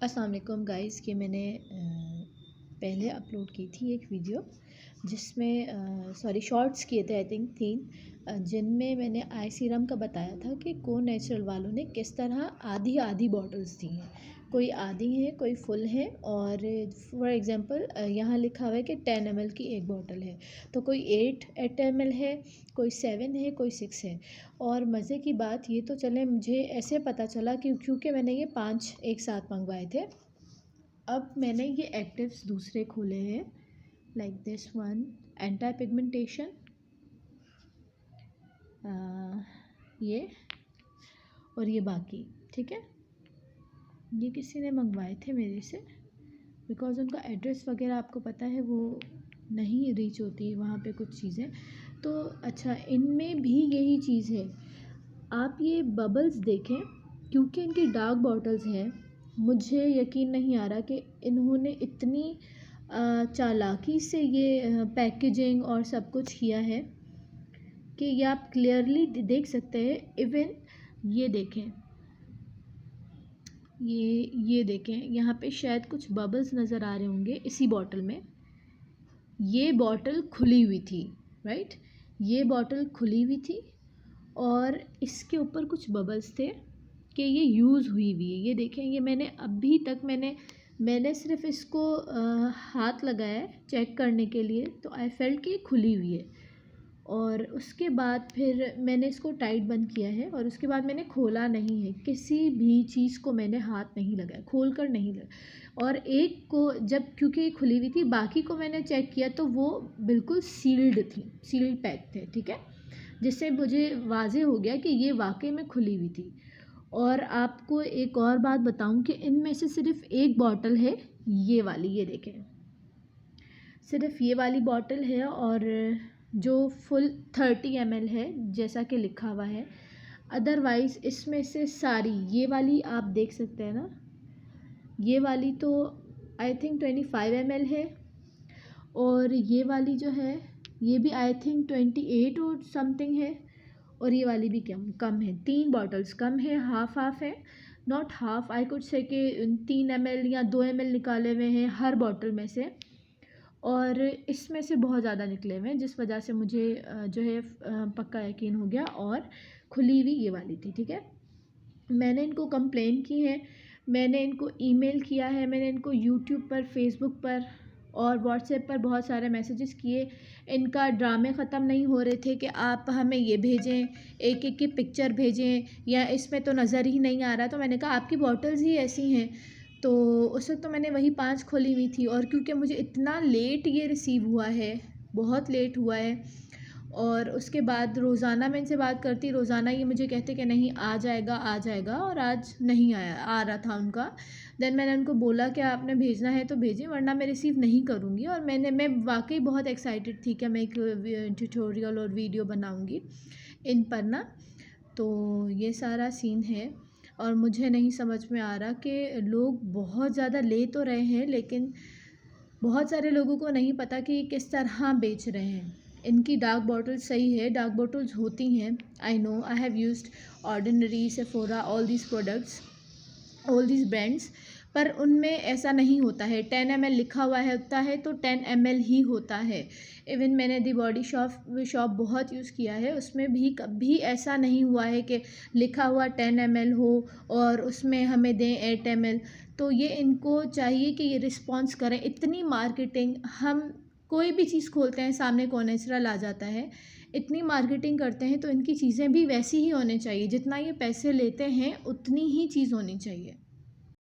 अस्सलाम वालेकुम गाइस कि मैंने पहले अपलोड की थी एक वीडियो जिसमें शॉर्ट्स किए थे आई थिंक 3 जिनमें मैंने आई सीरम का बताया था कि को नेचुरल वालों ने किस तरह आधी आधी बॉटल्स दी हैं। कोई आधी है कोई फुल है और फॉर एग्ज़ाम्पल यहाँ लिखा हुआ है कि 10 ml की एक बॉटल है, तो कोई 8 ml है, कोई 7 है, कोई 6 है। और मज़े की बात ये तो चले मुझे ऐसे पता चला कि क्योंकि मैंने ये 5 एक साथ मंगवाए थे। अब मैंने ये एक्टिव्स दूसरे खोले हैं, like this one anti pigmentation, ये और ये बाकी, ठीक है। ये किसी ने मंगवाए थे मेरे से, बिकॉज़ उनका एड्रेस वगैरह आपको पता है वो नहीं रीच होती है वहाँ पे कुछ चीज़ें। तो अच्छा, इनमें भी यही चीज़ है। आप ये बबल्स देखें, क्योंकि इनकी डार्क बॉटल्स हैं, मुझे यकीन नहीं आ रहा कि इन्होंने इतनी चालाकी से ये पैकेजिंग और सब कुछ किया है कि ये आप क्लियरली देख सकते हैं। इवन ये देखें, ये देखें, यहाँ पे शायद कुछ बबल्स नज़र आ रहे होंगे इसी बॉटल में। ये बॉटल खुली हुई थी, राइट, ये बॉटल खुली हुई थी और इसके ऊपर कुछ बबल्स थे कि ये यूज़ हुई हुई है। ये देखें, ये मैंने अभी तक मैंने सिर्फ इसको हाथ लगाया है चेक करने के लिए, तो आई फेल्ट कि ये खुली हुई है। और उसके बाद फिर मैंने इसको टाइट बंद किया है और उसके बाद मैंने खोला नहीं है, किसी भी चीज़ को मैंने हाथ नहीं लगाया, खोल कर नहीं लगाया। और एक को जब, क्योंकि ये खुली हुई थी, बाकी को मैंने चेक किया तो वो बिल्कुल सील्ड थी, सील्ड पैक थे, ठीक है, जिससे मुझे वाज़ेह हो गया कि ये वाकई में खुली हुई थी। और आपको एक और बात बताऊं कि इनमें से सिर्फ एक बॉटल है, ये वाली, ये देखें, सिर्फ ये वाली बॉटल है और जो फुल 30 ml है जैसा कि लिखा हुआ है। अदरवाइज़ इसमें से सारी, ये वाली आप देख सकते हैं ना, ये वाली तो आई थिंक 25 ml है और ये वाली जो है ये भी आई थिंक 28 और समथिंग है, और ये वाली भी कम है। 3 बॉटल्स कम है, हाफ हाफ है, not half, I could say कि 3 ml या 2 ml निकाले हुए हैं हर बॉटल में से, और इसमें से बहुत ज़्यादा निकले हुए हैं, जिस वजह से मुझे जो है पक्का यकीन हो गया। और खुली हुई ये वाली थी, ठीक है। मैंने इनको कंप्लेन की है, मैंने इनको ईमेल किया है, मैंने इनको यूट्यूब पर, फेसबुक पर और व्हाट्सएप पर बहुत सारे मैसेजेस किए। इनका ड्रामे ख़त्म नहीं हो रहे थे कि आप हमें ये भेजें, एक एक की पिक्चर भेजें, या इसमें तो नज़र ही नहीं आ रहा। तो मैंने कहा आपकी बॉटल्स ही ऐसी हैं। तो उस वक्त तो मैंने वही 5 खोली हुई थी, और क्योंकि मुझे इतना लेट ये रिसीव हुआ है, बहुत लेट हुआ है, और उसके बाद रोज़ाना मैं इनसे बात करती, रोज़ाना ये मुझे कहते कि नहीं आ जाएगा आ जाएगा, और आज नहीं आया, आ रहा था उनका। देन मैंने उनको बोला कि आपने भेजना है तो भेजें, वरना मैं रिसीव नहीं करूँगी। और मैं वाकई बहुत एक्साइटेड थी कि मैं एक ट्यूटोरियल और वीडियो बनाऊँगी इन पर ना। तो ये सारा सीन है, और मुझे नहीं समझ में आ रहा कि लोग बहुत ज़्यादा ले तो रहे हैं, लेकिन बहुत सारे लोगों को नहीं पता कि किस तरह बेच रहे हैं। इनकी डार्क बॉटल्स सही है, डार्क बॉटल्स होती हैं, I know, I have used ordinary, Sephora, all these products, all these brands, पर उनमें ऐसा नहीं होता है। 10 ml लिखा हुआ है होता है तो 10 ml ही होता है। इवन मैंने दी बॉडी शॉप बहुत यूज़ किया है, उसमें भी कभी ऐसा नहीं हुआ है कि लिखा हुआ 10 ml हो और उसमें हमें दें 8 ml। तो ये इनको चाहिए कि ये रिस्पॉन्स करें। इतनी मार्केटिंग, हम कोई भी चीज़ खोलते हैं सामने को नेचुरल आ जाता है, इतनी मार्केटिंग करते हैं, तो इनकी चीज़ें भी वैसी ही होनी चाहिए, जितना ये पैसे लेते हैं उतनी ही चीज़ होनी चाहिए।